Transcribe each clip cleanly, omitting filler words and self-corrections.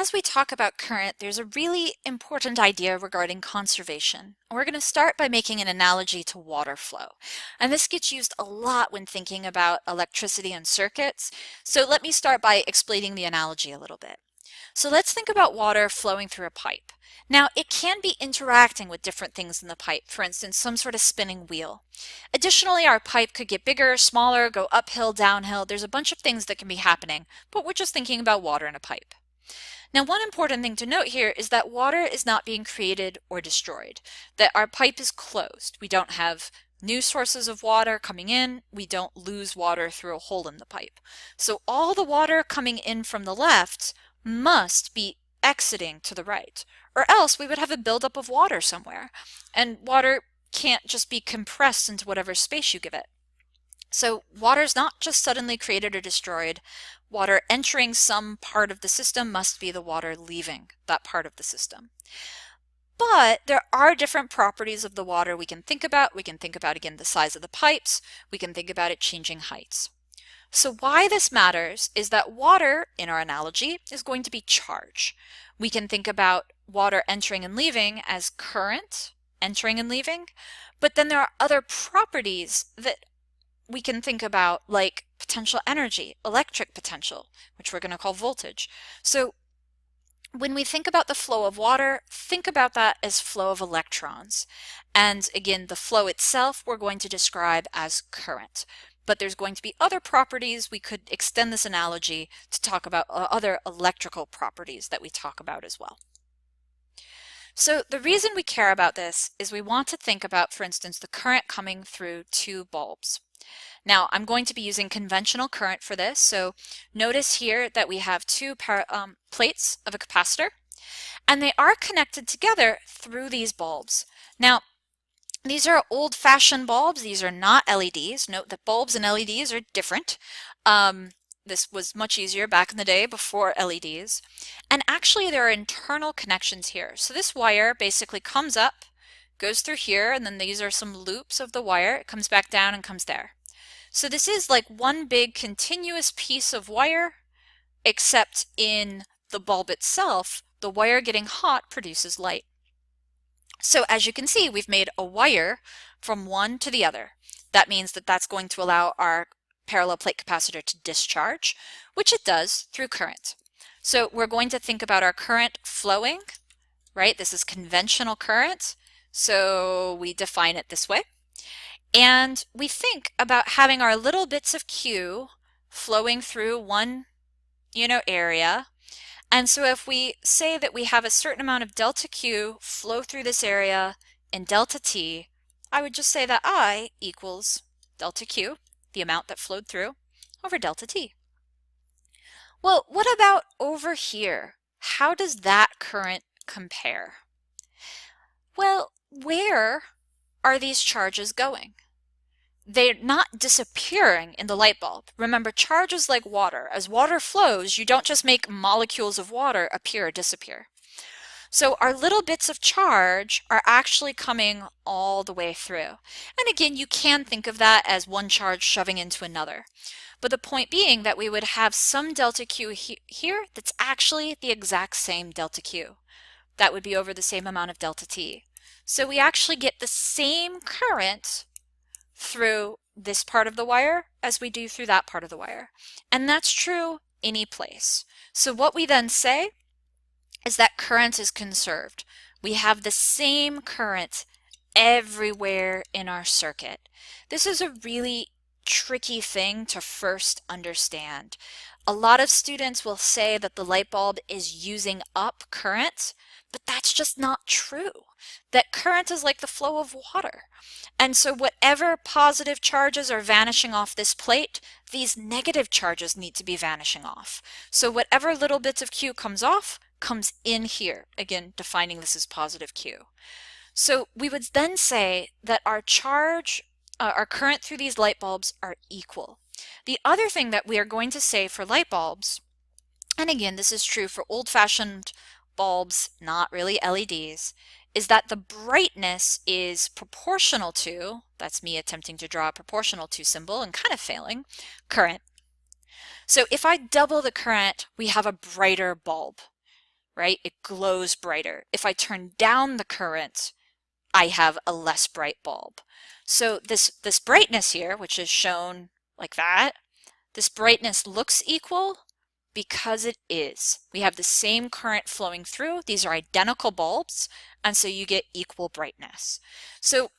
as we talk about current, there's a really important idea regarding conservation. We're going to start by making an analogy to water flow. And this gets used a lot when thinking about electricity and circuits. So let me start by explaining the analogy a little bit. So let's think about water flowing through a pipe. Now, it can be interacting with different things in the pipe, for instance, some sort of spinning wheel. Additionally, our pipe could get bigger, smaller, go uphill, downhill. There's a bunch of things that can be happening, but we're just thinking about water in a pipe. Now, one important thing to note here is that water is not being created or destroyed, that our pipe is closed. We don't have new sources of water coming in. We don't lose water through a hole in the pipe. So all the water coming in from the left must be exiting to the right, or else we would have a buildup of water somewhere. And water can't just be compressed into whatever space you give it. So water is not just suddenly created or destroyed. Water entering some part of the system must be the water leaving that part of the system. But there are different properties of the water we can think about. We can think about, again, the size of the pipes. We can think about it changing heights. So why this matters is that water, in our analogy, is going to be charge. We can think about water entering and leaving as current, entering and leaving, but then there are other properties that we can think about, like potential energy, electric potential, which we're going to call voltage. So when we think about the flow of water, think about that as flow of electrons. And again, the flow itself we're going to describe as current. But there's going to be other properties. We could extend this analogy to talk about other electrical properties that we talk about as well. So the reason we care about this is we want to think about, for instance, the current coming through two bulbs. Now, I'm going to be using conventional current for this, so notice here that we have two plates of a capacitor, and they are connected together through these bulbs. Now, these are old-fashioned bulbs. These are not LEDs. Note that bulbs and LEDs are different. This was much easier back in the day before LEDs. And actually, there are internal connections here. So this wire basically comes up, goes through here, and then these are some loops of the wire. It comes back down and comes there. So this is like one big continuous piece of wire, except in the bulb itself, the wire getting hot produces light. So as you can see, we've made a wire from one to the other. That means that that's going to allow our parallel plate capacitor to discharge, which it does through current. So we're going to think about our current flowing, right? This is conventional current, so we define it this way. And we think about having our little bits of Q flowing through one, area. And so if we say that we have a certain amount of delta Q flow through this area in delta T, I would just say that I equals delta Q, the amount that flowed through, over delta T. Well, what about over here? How does that current compare? Well, where are these charges going? They're not disappearing in the light bulb. Remember, charge is like water. As water flows, you don't just make molecules of water appear or disappear. So our little bits of charge are actually coming all the way through. And again, you can think of that as one charge shoving into another. But the point being that we would have some delta Q here that's actually the exact same delta Q. That would be over the same amount of delta T. So we actually get the same current through this part of the wire as we do through that part of the wire. And that's true any place. So what we then say is that current is conserved. We have the same current everywhere in our circuit. This is a really tricky thing to first understand. A lot of students will say that the light bulb is using up current, but that's just not true. That current is like the flow of water. And so whatever positive charges are vanishing off this plate, these negative charges need to be vanishing off. So whatever little bits of Q comes off, comes in here. Again, defining this as positive Q. So we would then say that our current through these light bulbs are equal. The other thing that we are going to say for light bulbs, and again, this is true for old-fashioned bulbs, not really LEDs, is that the brightness is proportional to, that's me attempting to draw a proportional to symbol and kind of failing, current. So if I double the current, we have a brighter bulb. right? It glows brighter. If I turn down the current, I have a less bright bulb. So this brightness here, which is shown like that, this brightness looks equal because it is. We have the same current flowing through. These are identical bulbs, and so you get equal brightness. So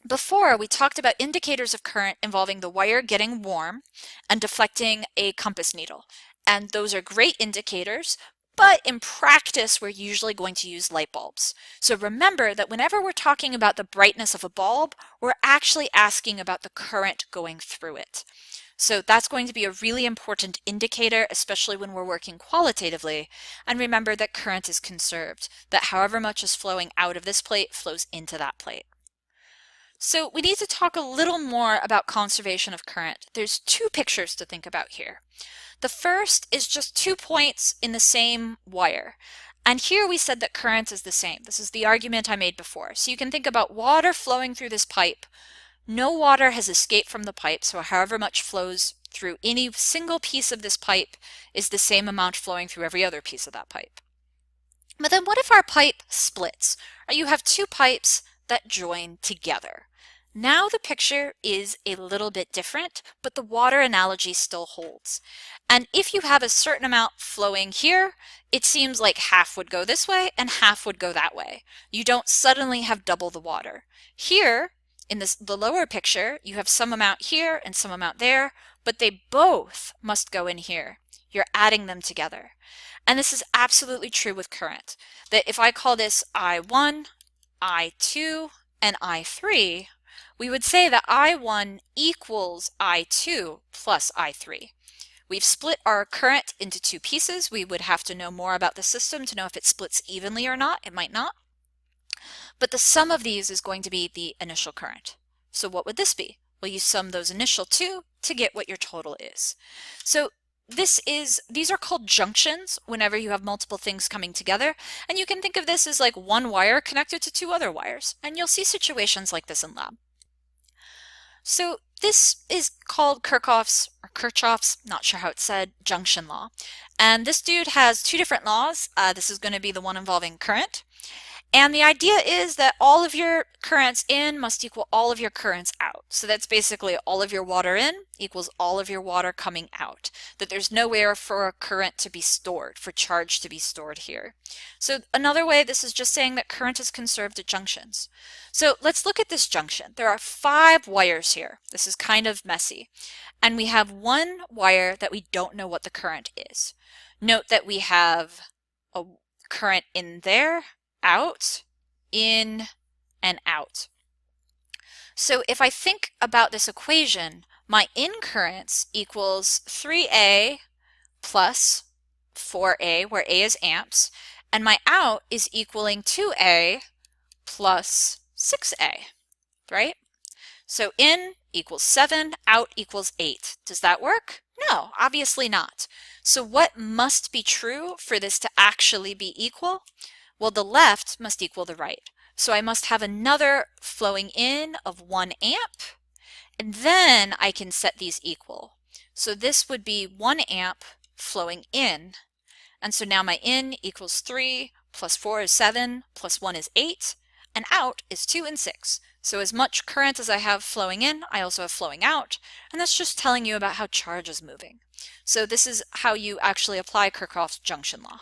before, we talked about indicators of current involving the wire getting warm and deflecting a compass needle. And those are great indicators, but in practice, we're usually going to use light bulbs. So remember that whenever we're talking about the brightness of a bulb, we're actually asking about the current going through it. So that's going to be a really important indicator, especially when we're working qualitatively. And remember that current is conserved, that however much is flowing out of this plate flows into that plate. So we need to talk a little more about conservation of current. There's two pictures to think about here. The first is just 2 points in the same wire. And here we said that current is the same. This is the argument I made before. So you can think about water flowing through this pipe. No water has escaped from the pipe, so however much flows through any single piece of this pipe is the same amount flowing through every other piece of that pipe. But then what if our pipe splits? Or you have 2 pipes that join together. Now the picture is a little bit different, but the water analogy still holds. And if you have a certain amount flowing here, it seems like half would go this way and half would go that way. You don't suddenly have double the water. Here, in the lower picture, you have some amount here and some amount there, but they both must go in here. You're adding them together. And this is absolutely true with current, that if I call this I1, I2, and I3, we would say that I1 equals I2 plus I3. We've split our current into 2 pieces. We would have to know more about the system to know if it splits evenly or not. It might not. But the sum of these is going to be the initial current. So what would this be? Well, you sum those initial 2 to get what your total is. So these are called junctions whenever you have multiple things coming together. And you can think of this as like one wire connected to 2 other wires. And you'll see situations like this in lab. So this is called Kirchhoff's, not sure how it's said, junction law. And this dude has 2 different laws. This is going to be the one involving current. And the idea is that all of your currents in must equal all of your currents out. So that's basically all of your water in equals all of your water coming out. That there's nowhere for a current to be stored, for charge to be stored here. So another way, this is just saying that current is conserved at junctions. So let's look at this junction. There are 5 wires here. This is kind of messy. And we have one wire that we don't know what the current is. Note that we have a current in there, out, in, and out. So if I think about this equation, my in currents equals 3A plus 4A, where A is amps, and my out is equaling 2A plus 6A, right? So in equals 7, out equals 8. Does that work? No, obviously not. So what must be true for this to actually be equal? Well, the left must equal the right. So I must have another flowing in of 1 amp, and then I can set these equal. So this would be 1 amp flowing in, and so now my in equals 3, plus 4 is 7, plus 1 is 8, and out is 2 and 6. So as much current as I have flowing in, I also have flowing out, and that's just telling you about how charge is moving. So this is how you actually apply Kirchhoff's junction law.